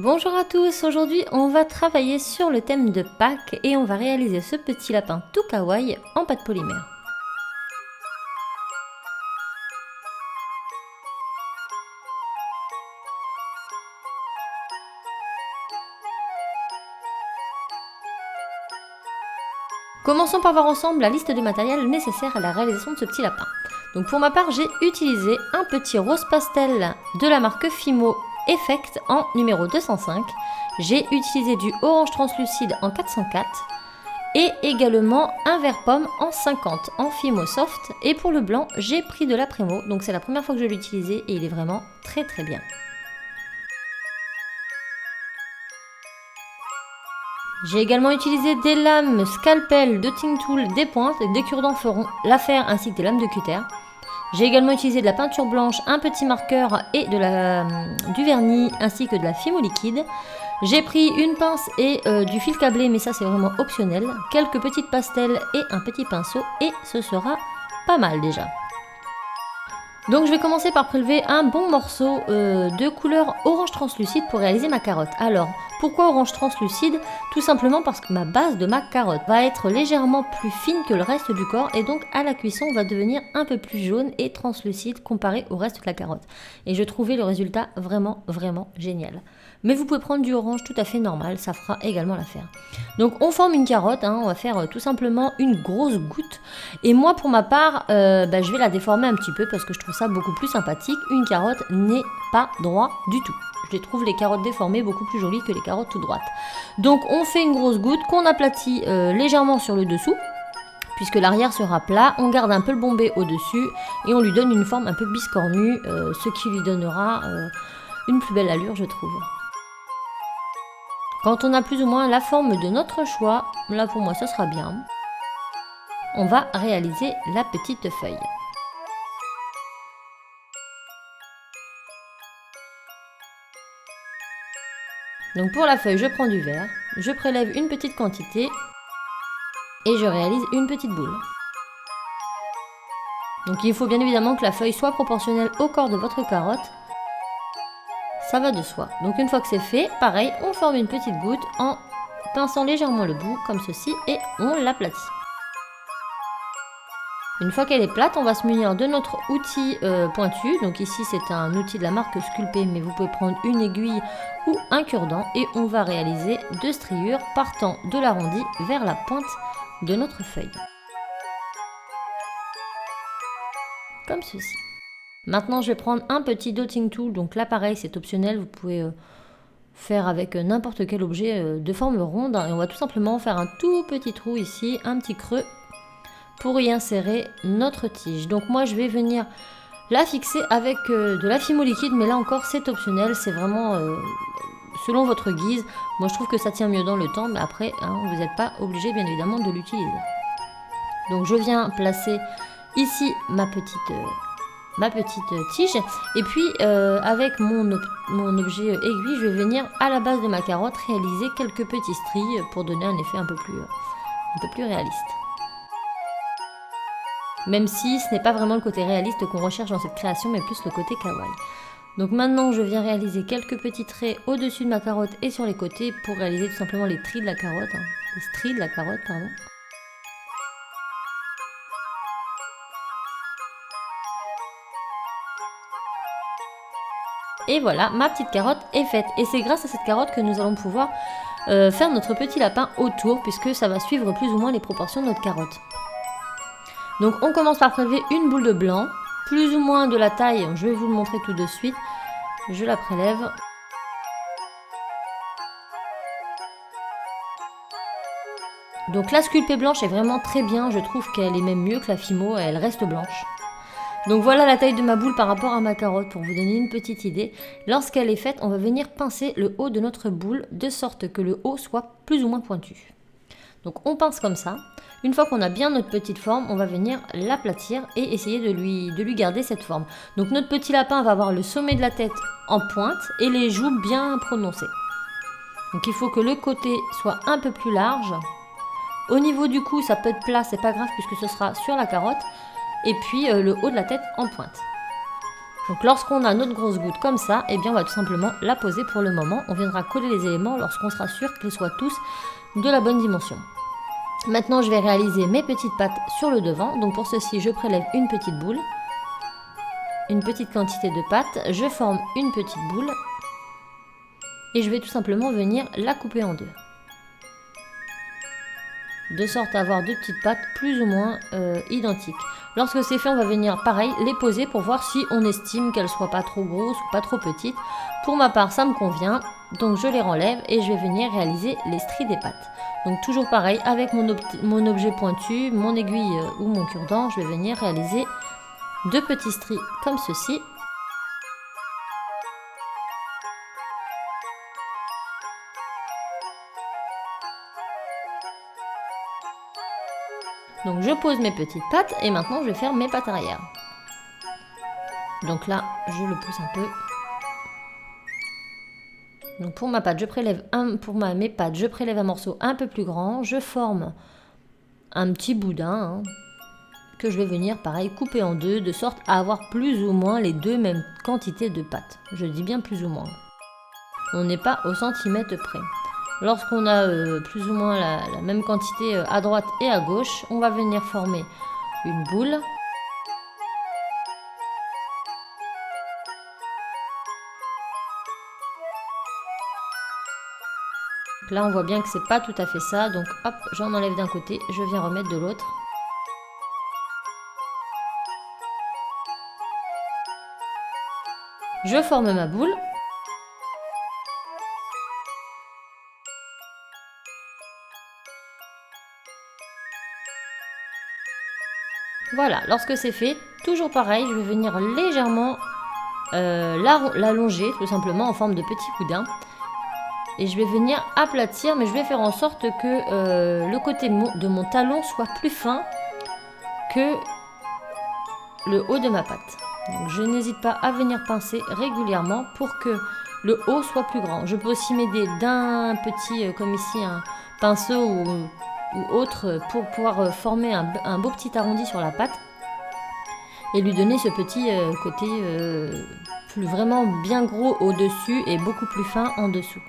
Bonjour à tous, aujourd'hui on va travailler sur le thème de Pâques et on va réaliser ce petit lapin tout kawaii en pâte polymère. Commençons par voir ensemble la liste de matériel nécessaire à la réalisation de ce petit lapin. Donc pour ma part, j'ai utilisé un petit rose pastel de la marque Fimo Effect en numéro 205. J'ai utilisé du orange translucide en 404 et également un vert pomme en 50 en Fimo Soft. Et pour le blanc, j'ai pris de l'Apremo, donc c'est la première fois que je l'ai utilisé et il est vraiment très bien. J'ai également utilisé des lames scalpel de Ting Tool, des pointes, des cure-dents feront l'affaire ainsi que des lames de cutter. J'ai également utilisé de la peinture blanche, un petit marqueur et du vernis ainsi que de la Fimo liquide. J'ai pris une pince et du fil câblé, mais ça c'est vraiment optionnel. Quelques petites pastels et un petit pinceau et ce sera pas mal déjà. Donc je vais commencer par prélever un bon morceau de couleur orange translucide pour réaliser ma carotte. Alors, pourquoi orange translucide? Tout simplement parce que ma base de ma carotte va être légèrement plus fine que le reste du corps et donc à la cuisson on va devenir un peu plus jaune et translucide comparé au reste de la carotte. Et je trouvais le résultat vraiment génial. Mais vous pouvez prendre du orange tout à fait normal, ça fera également l'affaire. Donc on forme une carotte, on va faire tout simplement une grosse goutte. Et moi pour ma part, je vais la déformer un petit peu parce que je trouve ça beaucoup plus sympathique. Une carotte n'est pas droite du tout. Je trouve les carottes déformées beaucoup plus jolies que les carottes tout droites. Donc on fait une grosse goutte qu'on aplatit légèrement sur le dessous. Puisque l'arrière sera plat, on garde un peu le bombé au-dessus et on lui donne une forme un peu biscornue, ce qui lui donnera une plus belle allure je trouve. Quand on a plus ou moins la forme de notre choix, là pour moi ce sera bien, on va réaliser la petite feuille. Donc pour la feuille, je prends du verre, je prélève une petite quantité et je réalise une petite boule. Donc il faut bien évidemment que la feuille soit proportionnelle au corps de votre carotte. Ça va de soi. Donc une fois que c'est fait, pareil, on forme une petite goutte en pinçant légèrement le bout, comme ceci, et on l'aplatit. Une fois qu'elle est plate, on va se munir de notre outil pointu. Donc ici, c'est un outil de la marque Sculpey, mais vous pouvez prendre une aiguille ou un cure-dent. Et on va réaliser deux striures partant de l'arrondi vers la pointe de notre feuille. Comme ceci. Maintenant, je vais prendre un petit dotting tool. Donc là, pareil, c'est optionnel. Vous pouvez faire avec n'importe quel objet de forme ronde. Et on va tout simplement faire un tout petit trou ici, un petit creux, pour y insérer notre tige. Donc moi, je vais venir la fixer avec de la Fimo liquide. Mais là encore, c'est optionnel. C'est vraiment selon votre guise. Moi, je trouve que ça tient mieux dans le temps. Mais après, vous n'êtes pas obligé, bien évidemment, de l'utiliser. Donc, je viens placer ici ma petite tige et puis avec mon objet aiguille je vais venir à la base de ma carotte réaliser quelques petits stries pour donner un effet un peu plus réaliste, même si ce n'est pas vraiment le côté réaliste qu'on recherche dans cette création mais plus le côté kawaii. Donc maintenant je viens réaliser quelques petits traits au dessus de ma carotte et sur les côtés pour réaliser tout simplement les stries de la carotte, pardon. Et voilà, ma petite carotte est faite. Et c'est grâce à cette carotte que nous allons pouvoir faire notre petit lapin autour, puisque ça va suivre plus ou moins les proportions de notre carotte. Donc on commence par prélever une boule de blanc, plus ou moins de la taille, je vais vous le montrer tout de suite. Je la prélève. Donc la Sculpey blanche est vraiment très bien, je trouve qu'elle est même mieux que la Fimo, elle reste blanche. Donc voilà la taille de ma boule par rapport à ma carotte pour vous donner une petite idée. Lorsqu'elle est faite, on va venir pincer le haut de notre boule de sorte que le haut soit plus ou moins pointu. Donc on pince comme ça. Une fois qu'on a bien notre petite forme, on va venir l'aplatir et essayer de lui garder cette forme. Donc notre petit lapin va avoir le sommet de la tête en pointe et les joues bien prononcées. Donc il faut que le côté soit un peu plus large. Au niveau du cou, ça peut être plat, c'est pas grave puisque ce sera sur la carotte. Et puis le haut de la tête en pointe. Donc lorsqu'on a notre grosse goutte comme ça, eh bien on va tout simplement la poser pour le moment. On viendra coller les éléments lorsqu'on sera sûr qu'ils soient tous de la bonne dimension. Maintenant je vais réaliser mes petites pattes sur le devant. Donc pour ceci je prélève une petite boule, une petite quantité de pâte, je forme une petite boule et je vais tout simplement venir la couper en deux. De sorte à avoir deux petites pattes plus ou moins identiques. Lorsque c'est fait, on va venir pareil les poser pour voir si on estime qu'elles soient pas trop grosses ou pas trop petites. Pour ma part, ça me convient, donc je les renlève et je vais venir réaliser les stries des pattes. Donc toujours pareil, avec mon objet pointu, mon aiguille ou mon cure-dent, je vais venir réaliser deux petits stries comme ceci. Donc je pose mes petites pattes et maintenant je vais faire mes pattes arrière. Donc là, je le pousse un peu. Donc pour ma patte, je prélève mes pattes, je prélève un morceau un peu plus grand. Je forme un petit boudin que je vais venir pareil couper en deux de sorte à avoir plus ou moins les deux mêmes quantités de pâte. Je dis bien plus ou moins. On n'est pas au centimètre près. Lorsqu'on a plus ou moins la même quantité à droite et à gauche, on va venir former une boule. Là on voit bien que c'est pas tout à fait ça, donc hop, j'en enlève d'un côté, je viens remettre de l'autre. Je forme ma boule. Voilà, lorsque c'est fait, toujours pareil, je vais venir légèrement l'allonger tout simplement en forme de petit boudin. Et je vais venir aplatir, mais je vais faire en sorte que le côté de mon talon soit plus fin que le haut de ma patte. Donc je n'hésite pas à venir pincer régulièrement pour que le haut soit plus grand. Je peux aussi m'aider d'un petit, comme ici, un pinceau ou autre pour pouvoir former un beau petit arrondi sur la patte et lui donner ce petit côté plus vraiment bien gros au-dessus et beaucoup plus fin en dessous.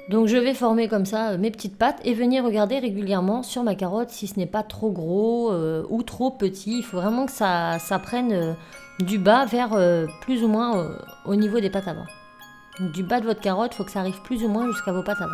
Donc je vais former comme ça mes petites pattes et venir regarder régulièrement sur ma carotte si ce n'est pas trop gros ou trop petit. Il faut vraiment que ça prenne du bas vers plus ou moins au niveau des pattes avant. Donc du bas de votre carotte, il faut que ça arrive plus ou moins jusqu'à vos pattes avant.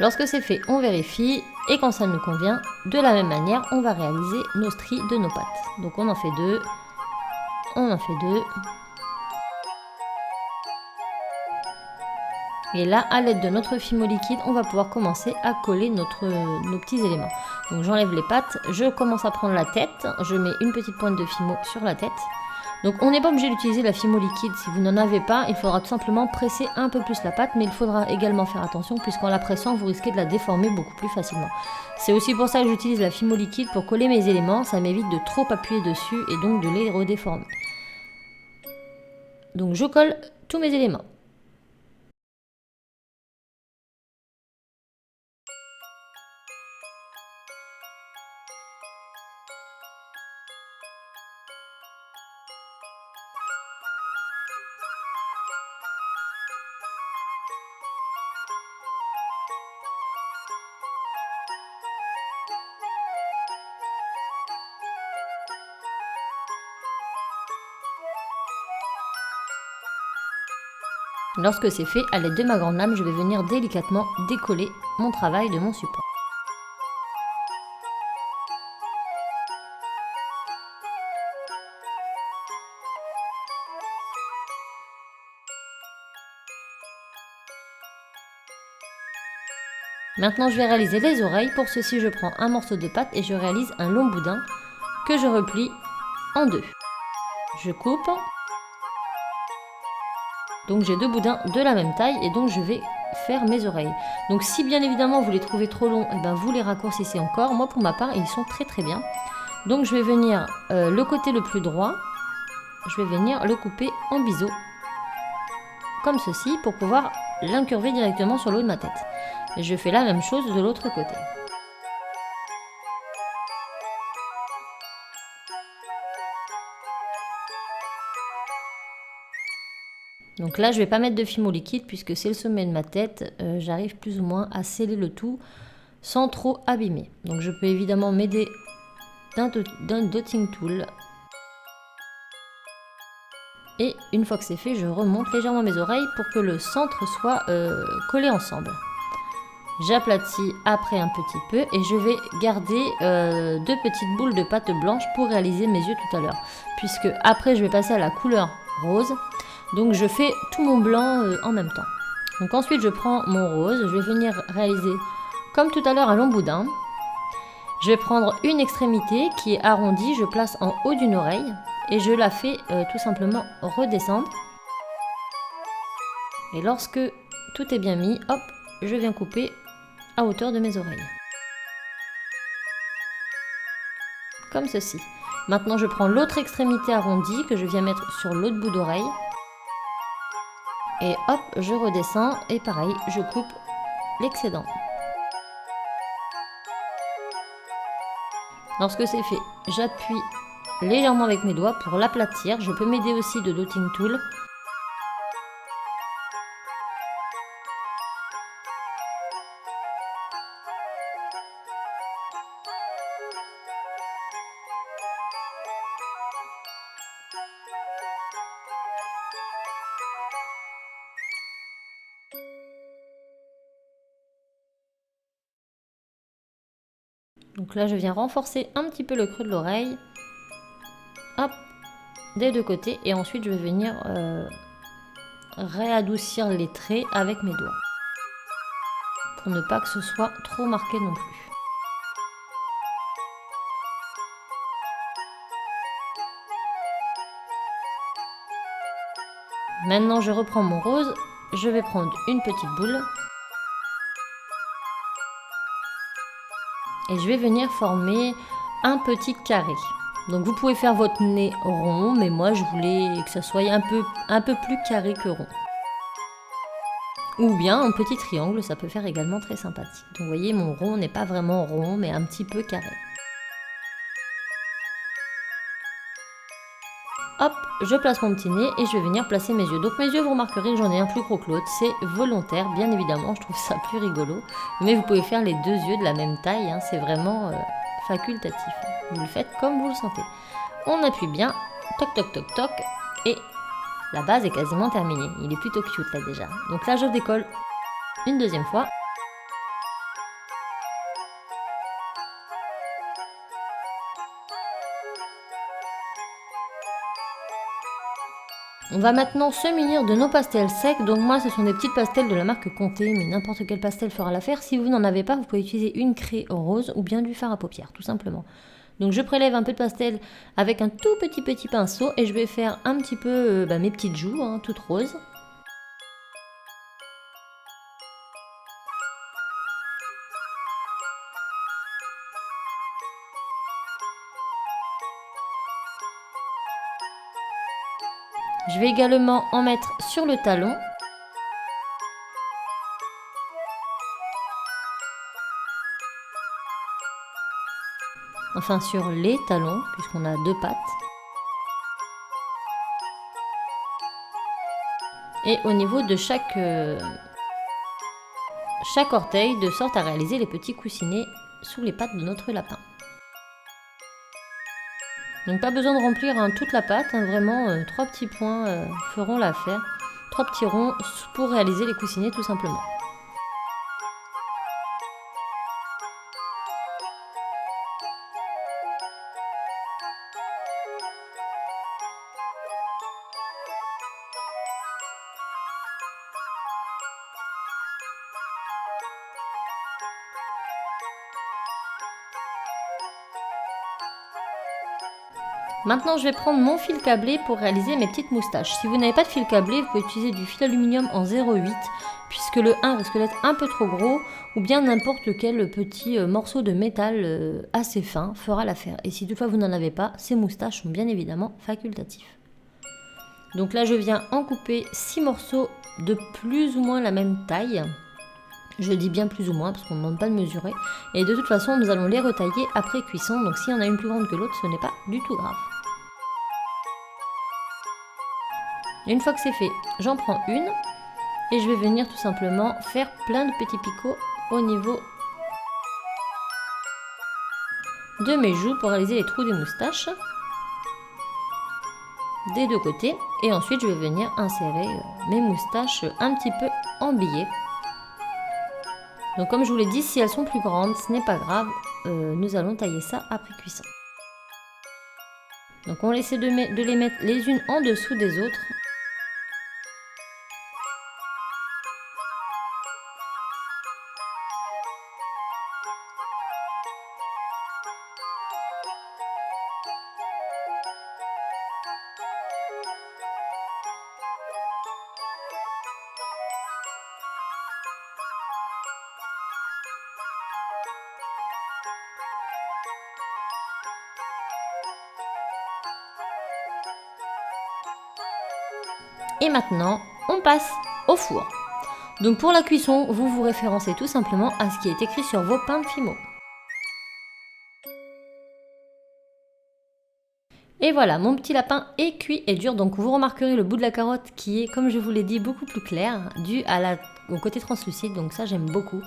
Lorsque c'est fait, on vérifie et quand ça nous convient, de la même manière, on va réaliser nos stries de nos pattes. Donc on en fait deux, on en fait deux. Et là, à l'aide de notre fimo liquide, on va pouvoir commencer à coller nos petits éléments. Donc j'enlève les pattes, je commence à prendre la tête, je mets une petite pointe de fimo sur la tête. Donc on n'est pas obligé d'utiliser la fimo liquide, si vous n'en avez pas, il faudra tout simplement presser un peu plus la pâte, mais il faudra également faire attention puisqu'en la pressant, vous risquez de la déformer beaucoup plus facilement. C'est aussi pour ça que j'utilise la fimo liquide pour coller mes éléments, ça m'évite de trop appuyer dessus et donc de les redéformer. Donc je colle tous mes éléments. Lorsque c'est fait, à l'aide de ma grande lame, je vais venir délicatement décoller mon travail de mon support. Maintenant, je vais réaliser les oreilles. Pour ceci, je prends un morceau de pâte et je réalise un long boudin que je replie en deux. Je coupe. Donc j'ai deux boudins de la même taille et donc je vais faire mes oreilles. Donc si bien évidemment vous les trouvez trop longs, et ben vous les raccourcissez encore. Moi pour ma part, ils sont très très bien. Donc je vais venir le côté le plus droit, je vais venir le couper en biseau, comme ceci, pour pouvoir l'incurver directement sur le haut de ma tête. Et je fais la même chose de l'autre côté. Donc là, je ne vais pas mettre de fimo liquide puisque c'est le sommet de ma tête. J'arrive plus ou moins à sceller le tout sans trop abîmer. Donc je peux évidemment m'aider d'un dotting tool. Et une fois que c'est fait, je remonte légèrement mes oreilles pour que le centre soit collé ensemble. J'aplatis après un petit peu et je vais garder deux petites boules de pâte blanche pour réaliser mes yeux tout à l'heure. Puisque après, je vais passer à la couleur rose. Donc je fais tout mon blanc en même temps. Donc ensuite, je prends mon rose. Je vais venir réaliser, comme tout à l'heure, un long boudin. Je vais prendre une extrémité qui est arrondie. Je place en haut d'une oreille. Et je la fais tout simplement redescendre. Et lorsque tout est bien mis, hop, je viens couper à hauteur de mes oreilles. Comme ceci. Maintenant, je prends l'autre extrémité arrondie que je viens mettre sur l'autre bout d'oreille. Et hop, je redescends et pareil, je coupe l'excédent. Lorsque c'est fait, j'appuie légèrement avec mes doigts pour l'aplatir. Je peux m'aider aussi de dotting tool. Donc là, je viens renforcer un petit peu le creux de l'oreille. Hop, des deux côtés. Et ensuite, je vais venir réadoucir les traits avec mes doigts. Pour ne pas que ce soit trop marqué non plus. Maintenant, je reprends mon rose. Je vais prendre une petite boule. Et je vais venir former un petit carré. Donc vous pouvez faire votre nez rond, mais moi je voulais que ça soit un peu plus carré que rond. Ou bien un petit triangle, ça peut faire également très sympathique. Donc vous voyez, mon rond n'est pas vraiment rond, mais un petit peu carré. Hop, je place mon petit nez et je vais venir placer mes yeux. Donc mes yeux, vous remarquerez, j'en ai un plus gros que l'autre. C'est volontaire, bien évidemment, je trouve ça plus rigolo. Mais vous pouvez faire les deux yeux de la même taille, hein, c'est vraiment facultatif. Vous le faites comme vous le sentez. On appuie bien, toc toc toc toc, et la base est quasiment terminée. Il est plutôt cute là déjà. Donc là, je décolle une deuxième fois. On va maintenant se munir de nos pastels secs. Donc moi, ce sont des petites pastels de la marque Comté, mais n'importe quel pastel fera l'affaire. Si vous n'en avez pas, vous pouvez utiliser une craie rose ou bien du fard à paupières, tout simplement. Donc je prélève un peu de pastel avec un tout petit pinceau et je vais faire un petit peu mes petites joues, hein, toutes roses. Je vais également en mettre sur le talon. Enfin sur les talons, puisqu'on a deux pattes. Et au niveau de chaque orteil, de sorte à réaliser les petits coussinets sous les pattes de notre lapin. Donc pas besoin de remplir toute la pâte, hein, vraiment 3 petits points feront l'affaire. 3 petits ronds pour réaliser les coussinets tout simplement. Maintenant, je vais prendre mon fil câblé pour réaliser mes petites moustaches. Si vous n'avez pas de fil câblé, vous pouvez utiliser du fil aluminium en 0,8 puisque le 1 risque d'être un peu trop gros ou bien n'importe quel petit morceau de métal assez fin fera l'affaire. Et si toutefois vous n'en avez pas, ces moustaches sont bien évidemment facultatifs. Donc là, je viens en couper 6 morceaux de plus ou moins la même taille. Je dis bien plus ou moins parce qu'on ne demande pas de mesurer. Et de toute façon, nous allons les retailler après cuisson. Donc s'il y en a une plus grande que l'autre, ce n'est pas du tout grave. Et une fois que c'est fait, j'en prends une. Et je vais venir tout simplement faire plein de petits picots au niveau de mes joues pour réaliser les trous des moustaches. Des deux côtés. Et ensuite, je vais venir insérer mes moustaches un petit peu en billets. Donc comme je vous l'ai dit, si elles sont plus grandes, ce n'est pas grave, nous allons tailler ça après cuisson. Donc on essaie de les mettre les unes en dessous des autres. Et maintenant, on passe au four. Donc pour la cuisson, vous vous référencez tout simplement à ce qui est écrit sur vos pains de Fimo. Et voilà, mon petit lapin est cuit et dur. Donc vous remarquerez le bout de la carotte qui est, comme je vous l'ai dit, beaucoup plus clair, dû au côté translucide. Donc ça, j'aime beaucoup.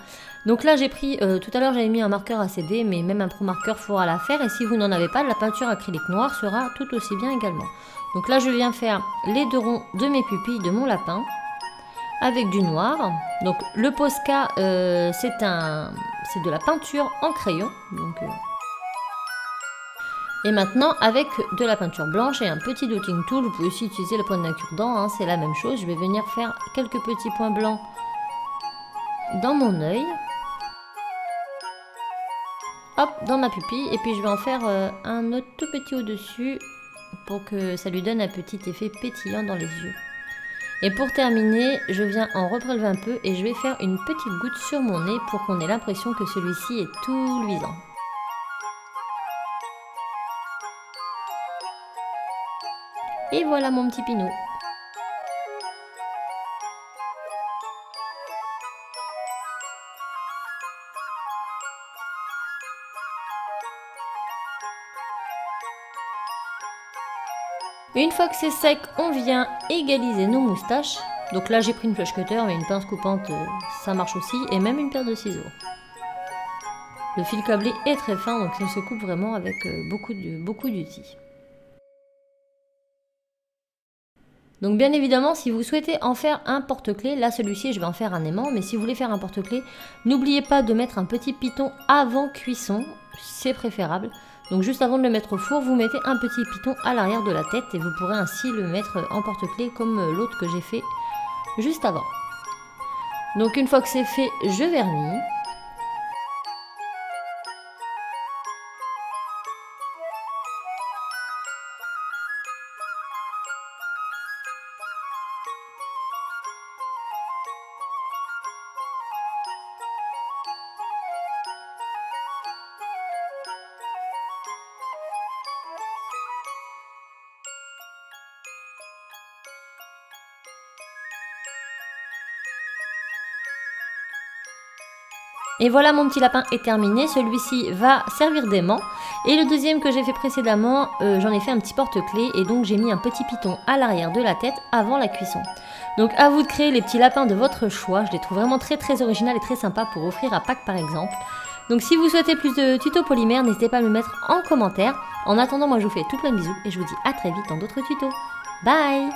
Donc là, j'ai pris, tout à l'heure, j'avais mis un marqueur ACD, mais même un pro marqueur fera l'affaire. Et si vous n'en avez pas, la peinture acrylique noire sera tout aussi bien également. Donc là, je viens faire les 2 ronds de mes pupilles de mon lapin avec du noir. Donc le Posca, c'est de la peinture en crayon. Donc, et maintenant, avec de la peinture blanche et un petit dotting tool, vous pouvez aussi utiliser le point d'un cure-dent, hein, c'est la même chose. Je vais venir faire quelques petits points blancs dans mon œil. Hop, dans ma pupille. Et puis je vais en faire un autre tout petit au-dessus pour que ça lui donne un petit effet pétillant dans les yeux. Et pour terminer, je viens en reprélever un peu et je vais faire une petite goutte sur mon nez pour qu'on ait l'impression que celui-ci est tout luisant. Et voilà mon petit pinot. Une fois que c'est sec, on vient égaliser nos moustaches. Donc là, j'ai pris une flush cutter, mais une pince coupante, ça marche aussi, et même une paire de ciseaux. Le fil câblé est très fin, donc ça se coupe vraiment avec beaucoup d'outils. Donc bien évidemment, si vous souhaitez en faire un porte-clés, là celui-ci je vais en faire un aimant, mais si vous voulez faire un porte-clés, n'oubliez pas de mettre un petit piton avant cuisson, c'est préférable. Donc juste avant de le mettre au four, vous mettez un petit piton à l'arrière de la tête et vous pourrez ainsi le mettre en porte-clés comme l'autre que j'ai fait juste avant. Donc une fois que c'est fait, je vernis. Et voilà, mon petit lapin est terminé, celui-ci va servir d'aimant. Et le deuxième que j'ai fait précédemment, j'en ai fait un petit porte-clés et donc j'ai mis un petit piton à l'arrière de la tête avant la cuisson. Donc à vous de créer les petits lapins de votre choix, je les trouve vraiment très originales et très sympas pour offrir à Pâques par exemple. Donc si vous souhaitez plus de tutos polymères, n'hésitez pas à me le mettre en commentaire. En attendant, moi je vous fais tout plein de bisous et je vous dis à très vite dans d'autres tutos. Bye!